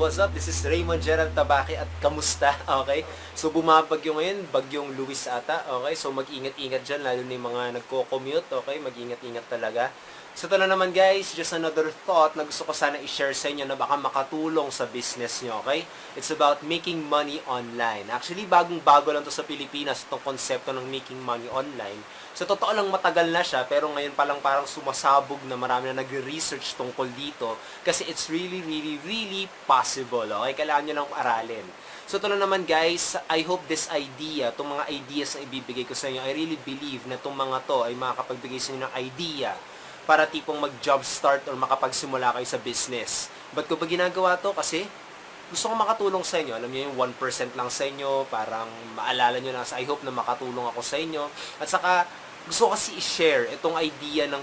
What's up? This is Raymond Gerald Tabaki at kamusta? Okay? So bumabagyo ngayon, bagyong Luis ata. Okay? So mag-ingat-ingat dyan, lalo na yung mga nagko-commute. Okay? Mag-ingat-ingat talaga. So ito na naman guys, just another thought na gusto ko sana i-share sa inyo na baka makatulong sa business nyo. Okay? It's about making money online. Actually, bagong-bago lang to sa Pilipinas, itong konsepto ng making money online. Sa totoo lang matagal na siya, pero ngayon pa lang parang sumasabog na marami na nagre-research tungkol dito kasi it's really possible. Okay? Kailangan nyo lang aralin. So ito na naman guys, I hope this idea, itong mga ideas na ibibigay ko sa inyo, I really believe na itong mga to ay makakapagbigay sa inyo ng idea para tipong mag-job start or makapagsimula kayo sa business. Ba't ko ba ginagawa to? Kasi gusto ko makatulong sa inyo. Alam niyo yung 1% lang sa inyo, parang maalala nyo na, I hope na makatulong ako sa inyo. At saka, gusto ko kasi i-share itong idea ng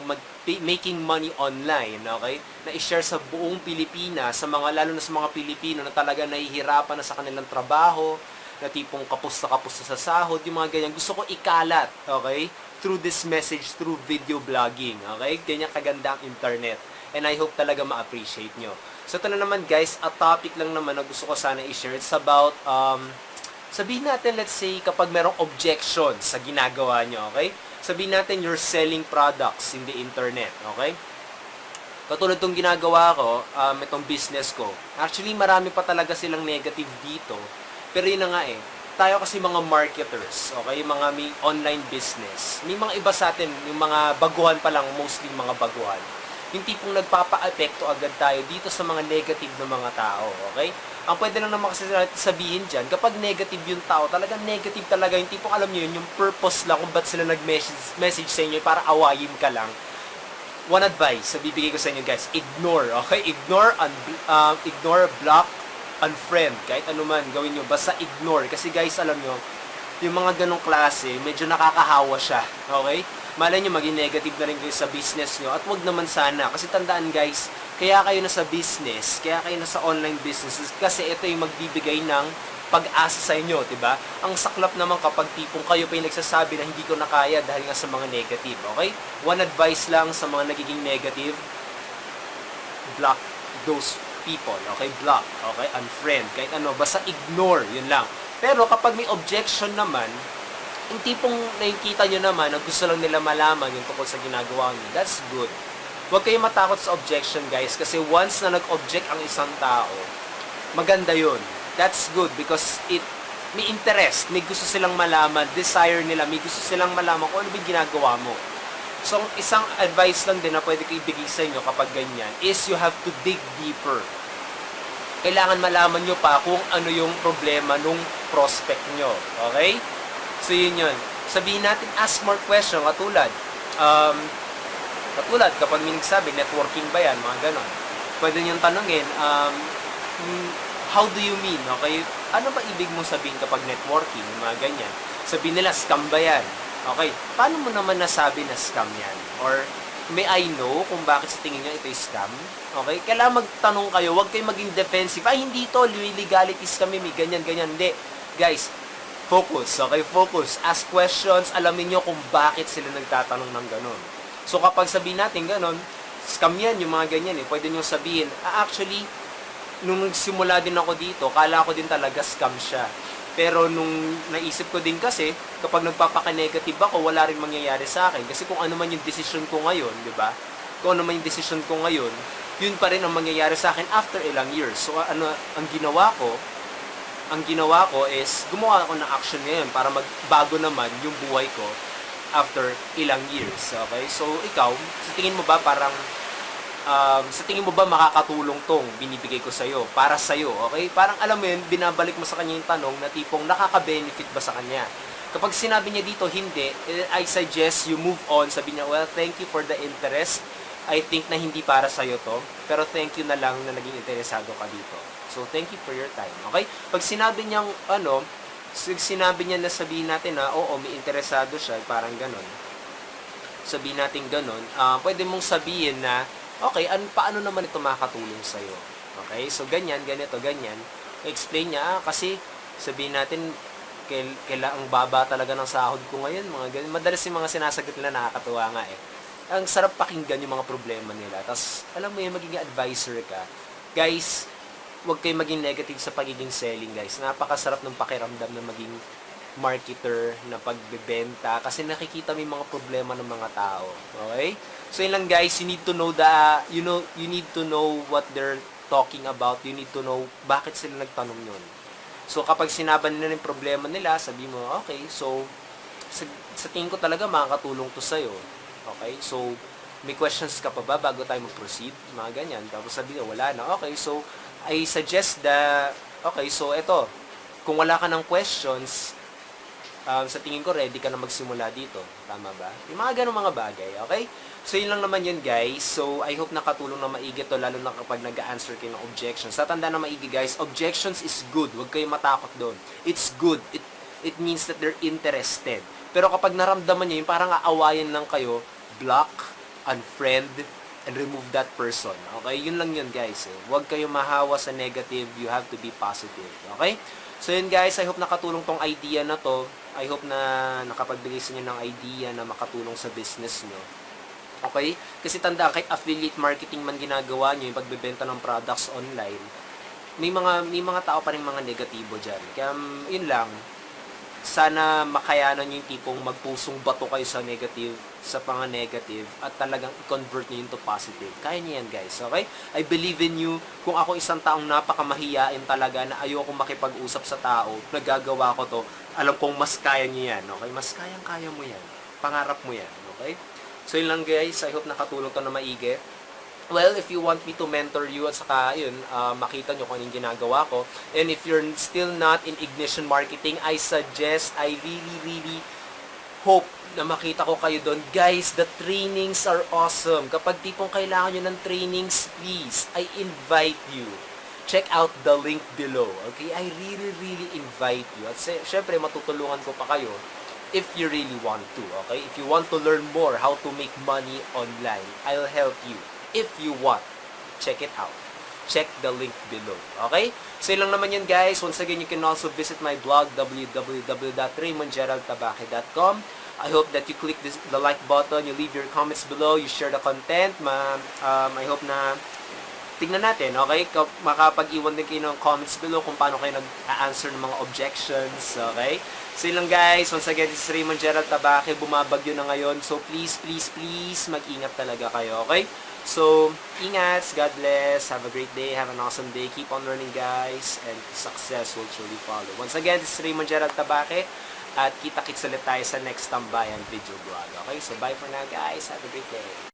making money online, okay? Na i-share sa buong Pilipinas, sa mga, lalo na sa mga Pilipino na talaga nahihirapan na sa kanilang trabaho, na tipong kapos na sa sahod, yung mga ganyan. Gusto ko ikalat, okay? Through this message, through video blogging, okay? Ganyan kaganda ang internet. And I hope talaga ma-appreciate nyo. So ito na naman guys, a topic lang naman na gusto ko sana i-share. It's about, sabihin natin, let's say, kapag merong objection sa ginagawa nyo, okay? Sabihin natin, you're selling products in the internet, okay? Katulad itong ginagawa ko, itong business ko. Actually, marami pa talaga silang negative dito. Pero yun na nga eh, tayo kasi mga marketers, okay? Mga may online business. May mga iba sa atin, yung mga baguhan pa lang, mostly mga baguhan. Yung tipong nagpapa-apekto agad tayo dito sa mga negative na mga tao, okay? Ang pwede lang naman kasi sabihin dyan, kapag negative yung tao, talagang negative talaga, yung tipong alam nyo yun, yung purpose lang kung ba't sila nag-message sa inyo para awayin ka lang. One advice, bibigay ko sa inyo guys, ignore, okay? Ignore, block, unfriend, kahit ano man gawin nyo, basta ignore. Kasi guys, alam nyo, yung mga ganong klase, medyo nakakahawa siya, okay? Malay nyo, maging negative na rin kayo sa business nyo, at wag naman sana. Kasi tandaan guys, kaya kayo nasa business, kaya kayo nasa online business, kasi ito yung magbibigay ng pag-asa sa inyo, diba? Ang saklap naman kapag tipong kayo pa yung nagsasabi na hindi ko na kaya dahil nga sa mga negative, okay? One advice lang sa mga nagiging negative, block those people, okay? Block, okay? Unfriend, kahit ano, basta ignore, yun lang. Pero kapag may objection naman, yung tipong nakikita nyo naman na gusto lang nila malaman yung tungkol sa ginagawa nyo, that's good. Huwag kayong matakot sa objection guys, kasi once na nag-object ang isang tao, maganda yun. That's good because may interest, may gusto silang malaman, desire nila, may gusto silang malaman kung ano ba yung ginagawa mo. So, isang advice lang din na pwede ko ibigay sa inyo kapag ganyan is you have to dig deeper. Kailangan malaman nyo pa kung ano yung problema nung prospect nyo. Okay? So, yun yun. Sabihin natin, ask more question. Katulad kapag may nagsabi, networking ba yan? Mga ganon. Pwede nyo tanungin, how do you mean? Okay? Ano ba ibig mong sabihin kapag networking? Mga ganyan. Sabihin nila, scam ba yan? Okay, paano mo naman nasabi na scam yan? Or, may I know kung bakit sa tingin nyo ito is scam? Okay, kailangan magtanong kayo, huwag kayong maging defensive. Ay, hindi to, legalities kami, may ganyan. Hindi. Guys, focus, okay? Focus. Ask questions, alamin nyo kung bakit sila nagtatanong ng ganon. So, kapag sabihin natin ganon, scam yan, yung mga ganyan eh. Pwede nyo sabihin, actually, nung nagsimula din ako dito, kala ko din talaga scam siya. Pero nung naisip ko din kasi, kapag nagpapaka-negative ako, wala rin mangyayari sa akin. Kasi kung ano man yung decision ko ngayon, di ba? Kung ano man yung decision ko ngayon, yun pa rin ang mangyayari sa akin after ilang years. So ano, ang ginawa ko is, gumawa ako ng action ngayon para magbago naman yung buhay ko after ilang years. Okay? So ikaw, sa tingin mo ba parang sa tingin mo ba makakatulong tong binibigay ko sa'yo, para sa'yo, okay? Parang alam mo yun, binabalik mo sa kanya yung tanong na tipong nakaka-benefit ba sa kanya? Kapag sinabi niya dito, hindi, I suggest you move on. Sabi niya, well, thank you for the interest. I think na hindi para sa'yo to, pero thank you na lang na naging interesado ka dito. So, thank you for your time, okay? Pag sinabi niyang, sinabi niya na sabihin natin na, oo, may interesado siya, parang ganon. Sabihin natin ganon, pwede mong sabihin na, okay, paano naman ito makakatulong sa'yo? Okay, so ganyan. Explain niya, kasi sabihin natin, ang baba talaga ng sahod ko ngayon, mga ganyan. Madalas yung mga sinasagot nila nakakatuwa nga eh. Ang sarap pakinggan yung mga problema nila. Tapos, alam mo yun, magiging advisor ka. Guys, huwag kayo maging negative sa pagiging selling, guys. Napakasarap ng pakiramdam na maging marketer na pagbebenta kasi nakikita mo yung mga problema ng mga tao. Okay? So yun lang, guys, you need to know you need to know what they're talking about. You need to know bakit sila nagtanong yun. So kapag sinaban nila yung problema nila, sabi mo, okay, so sa tingin ko talaga makakatulong to sa'yo. Okay? So may questions ka pa ba bago tayo mag-proceed? Mga ganyan. Tapos sabi nila, wala na. Okay, so I suggest that, okay, so eto, kung wala ka ng questions, sa tingin ko ready ka na magsimula dito. Tama ba? Yung mga ganong mga bagay, okay? So yun lang naman yun, guys. So I hope nakatulong na maigi to, lalo na kapag nag-answer kayo ng objections. Sa tanda na maigi, guys, objections is good. Huwag kayong matakot doon. It's good. It means that they're interested. Pero kapag naramdaman nyo, yung parang aawayan lang kayo, block, unfriend, and remove that person. Okay? Yun lang yun, guys. Huwag kayong mahawa sa negative. You have to be positive. Okay? So yun, guys, I hope nakatulong tong idea na to. I hope na nakapagbigay sa inyo ng idea na makatulong sa business nyo. Okay? Kasi tandaan, kahit affiliate marketing man ginagawa nyo, yung pagbebenta ng products online, may mga tao pa rin mga negatibo dyan. Kaya yun lang, sana makayanan nyo yung tipong magpusong bato kayo sa negative, sa mga negative, at talagang i-convert nyo into positive. Kaya nyo yan, guys. Okay? I believe in you. Kung ako isang taong napakamahiyain talaga na ayoko makipag-usap sa tao, nagagawa ko to, alam kong mas kaya nyo yan. Okay? Mas kayang-kaya mo yan. Pangarap mo yan. Okay? So yun lang, guys. I hope nakatulong to na maigi. Well, if you want me to mentor you at saka yun, makita nyo kung anong ginagawa ko. And if you're still not in Ignition Marketing, I suggest, I really hope na makita ko kayo doon. Guys, the trainings are awesome. Kapag tipong kailangan nyo ng trainings, please, I invite you. Check out the link below. Okay? I really invite you. At syempre, matutulungan ko pa kayo if you really want to. Okay? If you want to learn more how to make money online, I'll help you. If you want, check it out. Check the link below. Okay? So yun lang naman yun, guys. Once again, you can also visit my blog, www.raymondgeraldtabaque.com. I hope that you click the like button, you leave your comments below, you share the content. I hope na tingnan natin, okay? Makapag-iwan din kayo ng comments below kung paano kayo nag-answer ng mga objections, okay? So yun lang, guys. Once again, this is Raymond Gerald Tabaque. Bumabagyo na ngayon. So please, mag-ingat talaga kayo, okay? So, ingat. God bless. Have a great day. Have an awesome day. Keep on learning, guys. And success will surely follow. Once again, this is Raymond Gerald Tabaque. At kita-kits ulit tayo sa next Tambayan video vlog. Okay? So, bye for now, guys. Have a great day.